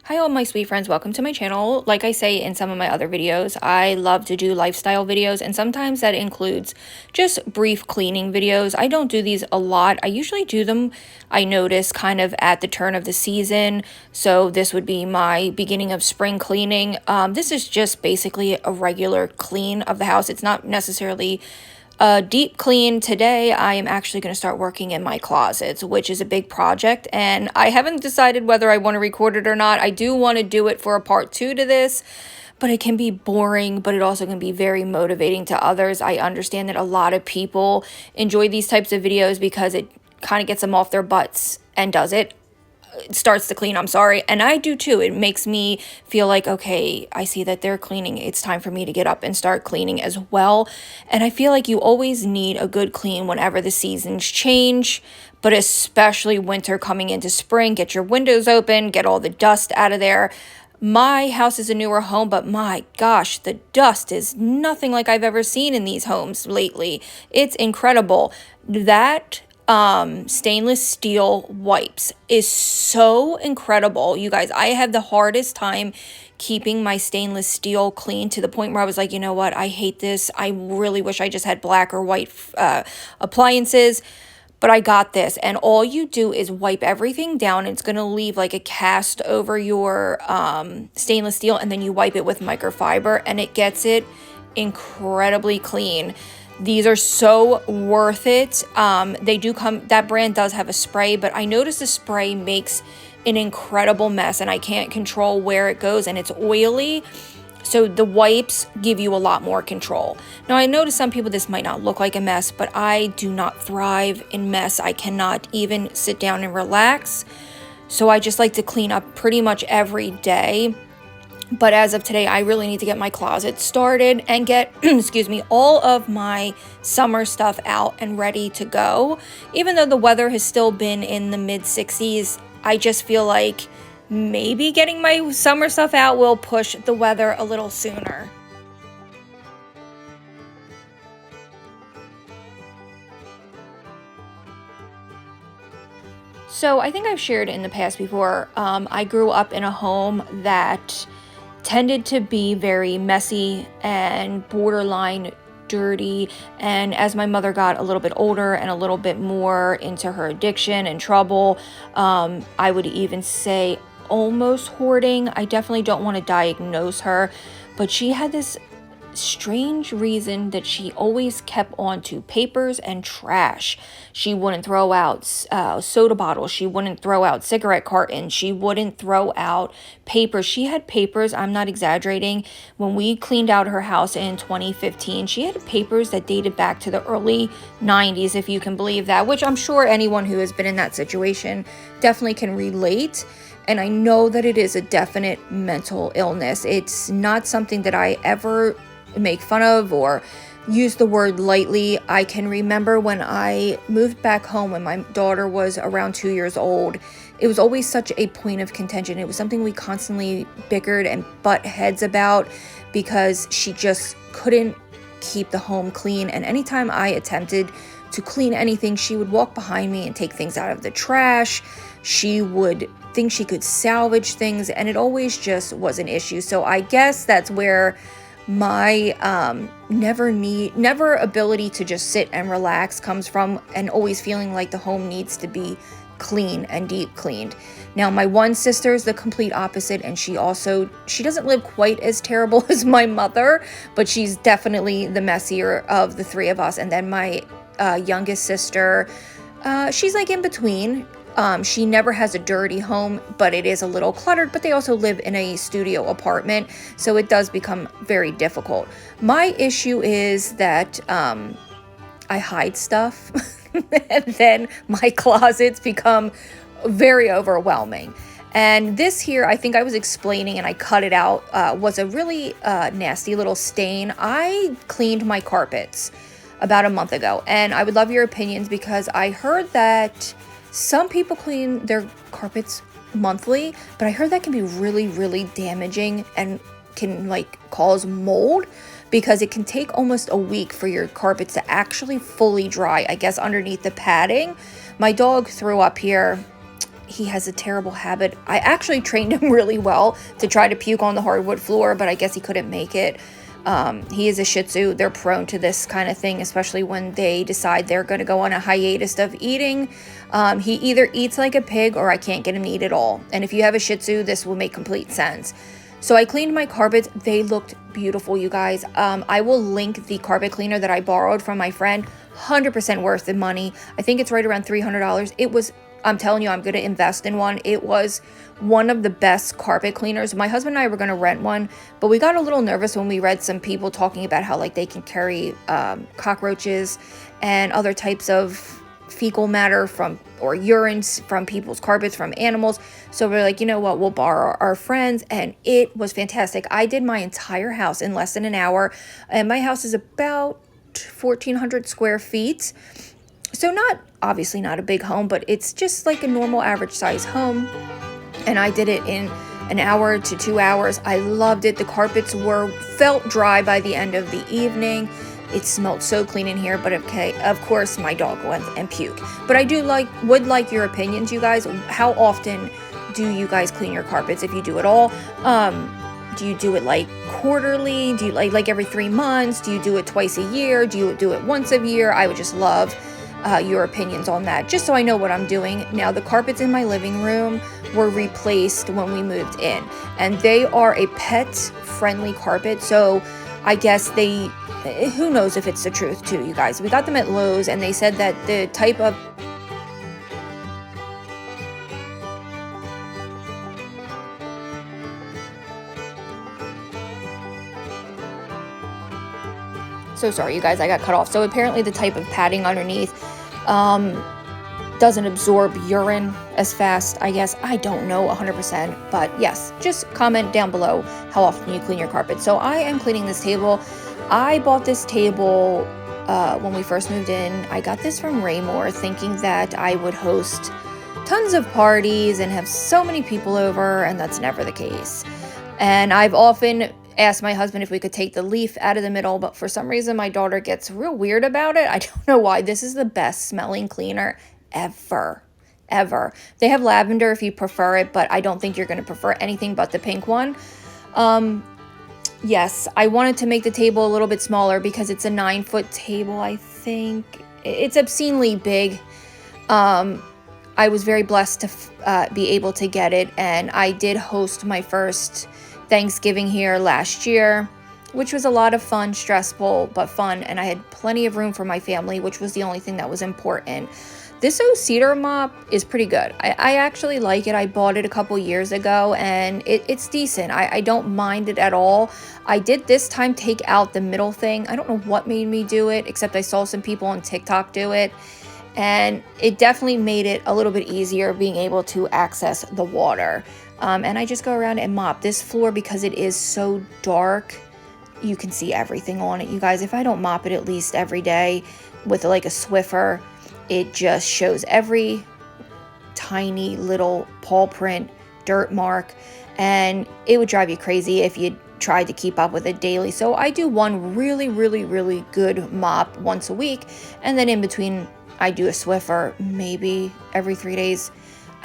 Hi all my sweet friends, welcome to my channel. Like I say in some of my other videos, I love to do lifestyle videos, and sometimes that includes just brief cleaning videos. I don't do these a lot. I usually do them, I notice, kind of at the turn of the season. So this would be my beginning of spring cleaning. This is just basically a regular clean of the house. It's not necessarily a deep clean. Today I am actually going to start working in my closets, which is a big project, and I haven't decided whether I want to record it or not. I do want to do it for a part 2 to this, but it can be boring, but it also can be very motivating to others. I understand that a lot of people enjoy these types of videos because it kind of gets them off their butts and does it. Starts to clean, I'm sorry, and I do too. It makes me feel like, okay, I see that they're cleaning, it's time for me to get up and start cleaning as well. And I feel like you always need a good clean whenever the seasons change, but especially winter coming into spring. Get your windows open, get all the dust out of there. My house is a newer home, but my gosh, the dust is nothing like I've ever seen in these homes lately. It's incredible. That stainless steel wipes is so incredible. You guys, I have the hardest time keeping my stainless steel clean, to the point where I was like, you know what, I hate this. I really wish I just had black or white appliances. But I got this, and all you do is wipe everything down. It's going to leave like a cast over your stainless steel, and then you wipe it with microfiber, and it gets it incredibly clean. These are so worth it. They do come, that brand does have a spray, but I noticed the spray makes an incredible mess, and I can't control where it goes, and it's oily. So the wipes give you a lot more control. Now, I know to some people this might not look like a mess, but I do not thrive in mess. I cannot even sit down and relax. So I just like to clean up pretty much every day. But as of today, I really need to get my closet started and get, excuse me, all of my summer stuff out and ready to go. Even though the weather has still been in the mid 60s, I just feel like maybe getting my summer stuff out will push the weather a little sooner. So I think I've shared in the past before, I grew up in a home that tended to be very messy and borderline dirty. And as my mother got a little bit older and a little bit more into her addiction and trouble, I would even say almost hoarding. I definitely don't want to diagnose her, but she had this strange reason that she always kept on to papers and trash. She wouldn't throw out soda bottles. She wouldn't throw out cigarette cartons. She wouldn't throw out papers. She had papers, I'm not exaggerating. When we cleaned out her house in 2015, she had papers that dated back to the early 90s, if you can believe that, which I'm sure anyone who has been in that situation definitely can relate. And I know that it is a definite mental illness. It's not something that I ever make fun of or use the word lightly. I can remember when I moved back home when my daughter was around 2 years old, it was always such a point of contention. It was something we constantly bickered and butt heads about because she just couldn't keep the home clean. And anytime I attempted to clean anything, she would walk behind me and take things out of the trash. She would think she could salvage things, and it always just was an issue. So I guess that's where my never ability to just sit and relax comes from, and always feeling like the home needs to be clean and deep cleaned. Now, my one sister is the complete opposite, and she doesn't live quite as terrible as my mother, but she's definitely the messier of the three of us. And then my youngest sister, she's like in between. She never has a dirty home, but it is a little cluttered, but they also live in a studio apartment, so it does become very difficult. My issue is that I hide stuff, and then my closets become very overwhelming. And this here, I think I was explaining, and I cut it out, was a really nasty little stain. I cleaned my carpets about a month ago, and I would love your opinions because I heard that some people clean their carpets monthly, but I heard that can be really, really damaging and can like cause mold because it can take almost a week for your carpets to actually fully dry, I guess, underneath the padding. My dog threw up here he has a terrible habit. I actually trained him really well to try to puke on the hardwood floor, but I guess he couldn't make it. He is a Shih Tzu. They're prone to this kind of thing, especially when they decide they're going to go on a hiatus of eating. He either eats like a pig or I can't get him to eat at all. And if you have a Shih Tzu, this will make complete sense. So I cleaned my carpets. They looked beautiful, you guys. I will link the carpet cleaner that I borrowed from my friend. 100% worth the money. I think it's right around $300. It was, I'm telling you, I'm going to invest in one. It was one of the best carpet cleaners. My husband and I were going to rent one, but we got a little nervous when we read some people talking about how like they can carry cockroaches and other types of fecal matter from or urines from people's carpets, from animals. So we're like, you know what, we'll borrow our friends. And it was fantastic. I did my entire house in less than an hour, and my house is about 1,400 square feet. So not, obviously not a big home, but it's just like a normal average size home. And I did it in an hour to 2 hours. I loved it. The carpets felt dry by the end of the evening. It smelled so clean in here, but okay, of course my dog went and puked. But I would like your opinions, you guys. How often do you guys clean your carpets, if you do at all? Do you do it like quarterly? Do you like every 3 months? Do you do it twice a year? Do you do it once a year? I would just love your opinions on that, just so I know what I'm doing. Now, the carpets in my living room were replaced when we moved in, and they are a pet-friendly carpet, so I guess who knows if it's the truth too, you guys. We got them at Lowe's, and they said that the type of so sorry, you guys, I got cut off. So apparently the type of padding underneath doesn't absorb urine as fast, I guess. I don't know 100%, but yes, just comment down below how often you clean your carpet. So I am cleaning this table. I bought this table when we first moved in. I got this from Raymore, thinking that I would host tons of parties and have so many people over, and that's never the case. And I've often asked my husband if we could take the leaf out of the middle, but for some reason my daughter gets real weird about it. I don't know why. This is the best smelling cleaner ever. They have lavender if you prefer it, but I don't think you're going to prefer anything but the pink one. Yes, I wanted to make the table a little bit smaller because it's a 9-foot table, I think. It's obscenely big. I was very blessed to be able to get it, and I did host my first Thanksgiving here last year, which was a lot of fun, stressful, but fun, and I had plenty of room for my family, which was the only thing that was important. This cedar mop is pretty good. I actually like it. I bought it a couple years ago, and it's decent. I don't mind it at all. I did this time take out the middle thing. I don't know what made me do it, except I saw some people on TikTok do it, and it definitely made it a little bit easier being able to access the water. And I just go around and mop this floor because it is so dark. You can see everything on it, you guys. If I don't mop it at least every day with like a Swiffer, it just shows every tiny little paw print, dirt mark, and it would drive you crazy if you tried to keep up with it daily. So I do one really, really, really good mop once a week, and then in between I do a Swiffer maybe every 3 days.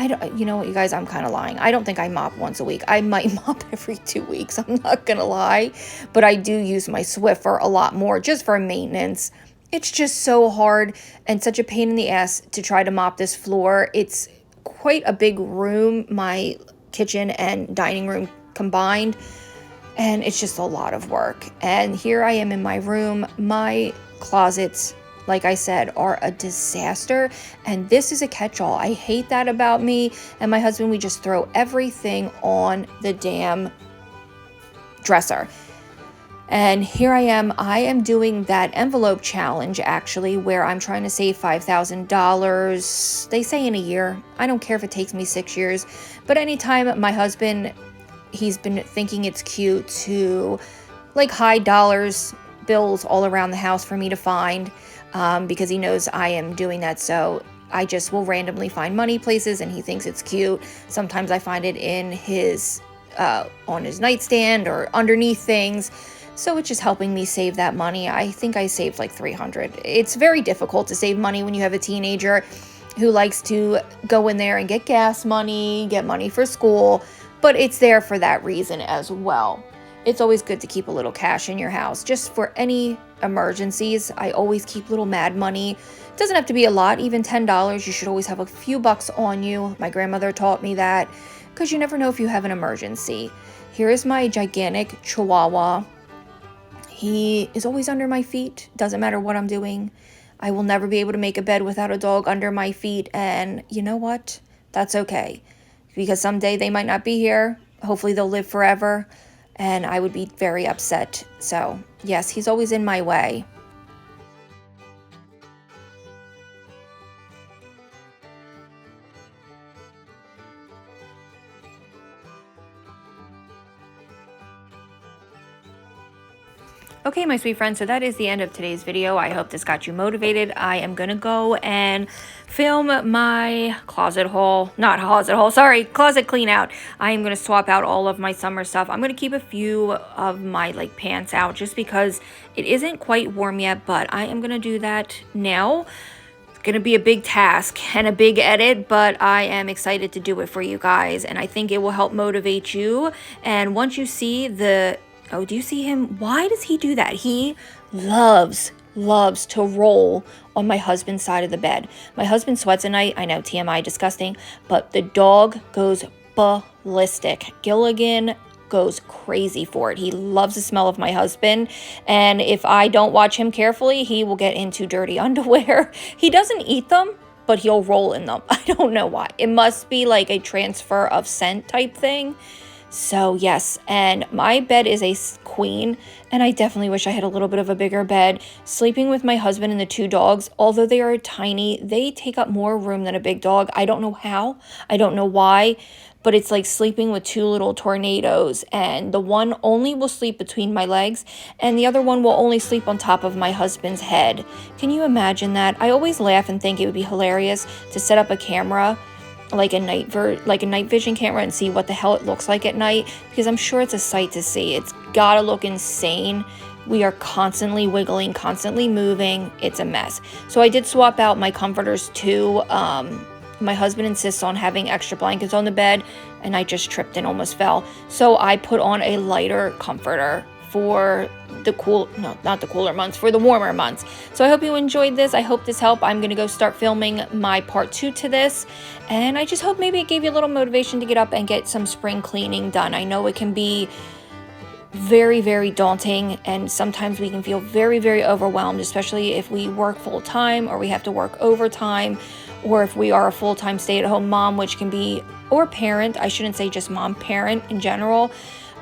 You know what, you guys, I'm kind of lying. I don't think I mop once a week. I might mop every 2 weeks. I'm not gonna lie, but I do use my Swiffer a lot more just for maintenance. It's just so hard and such a pain in the ass to try to mop this floor. It's quite a big room, my kitchen and dining room combined, and it's just a lot of work. And here I am in my room. My closets, like I said, are a disaster, and this is a catch-all. I hate that about me and my husband. We just throw everything on the damn dresser. And here I am doing that envelope challenge, actually, where I'm trying to save $5,000. They say in a year. I don't care if it takes me 6 years. But anytime my husband, he's been thinking it's cute to like hide bills all around the house for me to find, because he knows I am doing that. So I just will randomly find money places, and he thinks it's cute. Sometimes I find it in his on his nightstand or underneath things. So it's just helping me save that money. I think I saved like $300. It's very difficult to save money when you have a teenager. who likes to go in there and get gas money, get money for school, but it's there for that reason as well. It's always good to keep a little cash in your house just for any emergencies. I always keep little mad money. It doesn't have to be a lot, even $10. You should always have a few bucks on you. My grandmother taught me that because you never know if you have an emergency. Here is my gigantic Chihuahua. He is always under my feet. Doesn't matter what I'm doing. I will never be able to make a bed without a dog under my feet. And you know what? That's okay. Because someday they might not be here. Hopefully they'll live forever. And I would be very upset. So, yes, he's always in my way. Okay, my sweet friends, so that is the end of today's video. I hope this got you motivated. I am going to go and film my closet clean out. I am going to swap out all of my summer stuff. I'm going to keep a few of my pants out just because it isn't quite warm yet, but I am going to do that now. It's going to be a big task and a big edit, but I am excited to do it for you guys, and I think it will help motivate you. And once you see oh, do you see him? Why does he do that? He loves to roll on my husband's side of the bed. My husband sweats at night. I know, TMI, disgusting, but the dog goes ballistic. Gilligan goes crazy for it. He loves the smell of my husband, and if I don't watch him carefully, he will get into dirty underwear. He doesn't eat them, but he'll roll in them. I don't know why. It must be like a transfer of scent type thing. So yes, and my bed is a queen, and I definitely wish I had a little bit of a bigger bed. Sleeping with my husband and the two dogs, although they are tiny, they take up more room than a big dog. I don't know how, I don't know why, but it's like sleeping with two little tornadoes, and the one only will sleep between my legs, and the other one will only sleep on top of my husband's head. Can you imagine that? I always laugh and think it would be hilarious to set up a camera, like a night vision camera, and see what the hell it looks like at night, because I'm sure it's a sight to see. It's gotta look insane. We are constantly wiggling, constantly moving. It's a mess. So I did swap out my comforters too. My husband insists on having extra blankets on the bed, and I just tripped and almost fell. So I put on a lighter comforter for the for the warmer months. So I hope you enjoyed this. I hope this helped. I'm gonna go start filming my part 2 to this, and I just hope maybe it gave you a little motivation to get up and get some spring cleaning done. I know it can be very, very daunting, and sometimes we can feel very, very overwhelmed, especially if we work full-time or we have to work overtime, or if we are a full-time stay-at-home mom, which can be, or parent, I shouldn't say just mom, parent in general.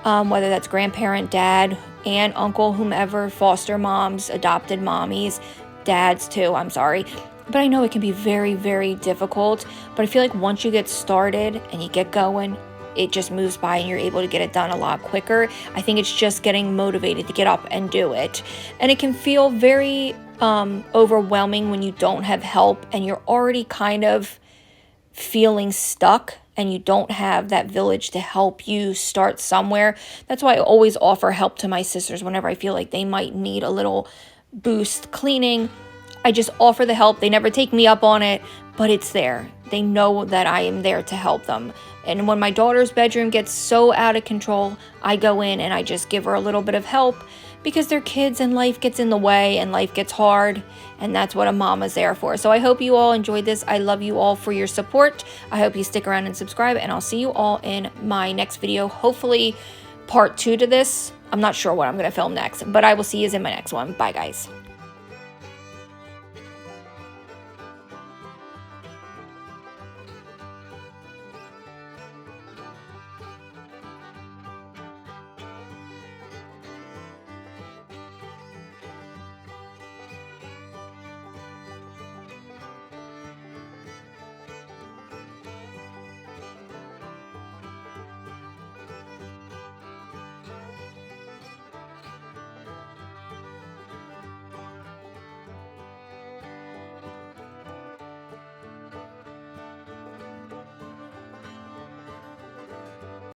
Whether that's grandparent, dad, aunt, uncle, whomever, foster moms, adopted mommies, dads too, I'm sorry. But I know it can be very, very difficult. But I feel like once you get started and you get going, it just moves by and you're able to get it done a lot quicker. I think it's just getting motivated to get up and do it. And it can feel very overwhelming when you don't have help and you're already kind of feeling stuck, and you don't have that village to help you start somewhere. That's why I always offer help to my sisters whenever I feel like they might need a little boost cleaning. I just offer the help. They never take me up on it, but it's there. They know that I am there to help them. And when my daughter's bedroom gets so out of control, I go in and I just give her a little bit of help, because they're kids and life gets in the way and life gets hard, and that's what a mama's there for. So I hope you all enjoyed this. I love you all for your support. I hope you stick around and subscribe, and I'll see you all in my next video. Hopefully part 2 to this. I'm not sure what I'm going to film next, but I will see you in my next one. Bye, guys.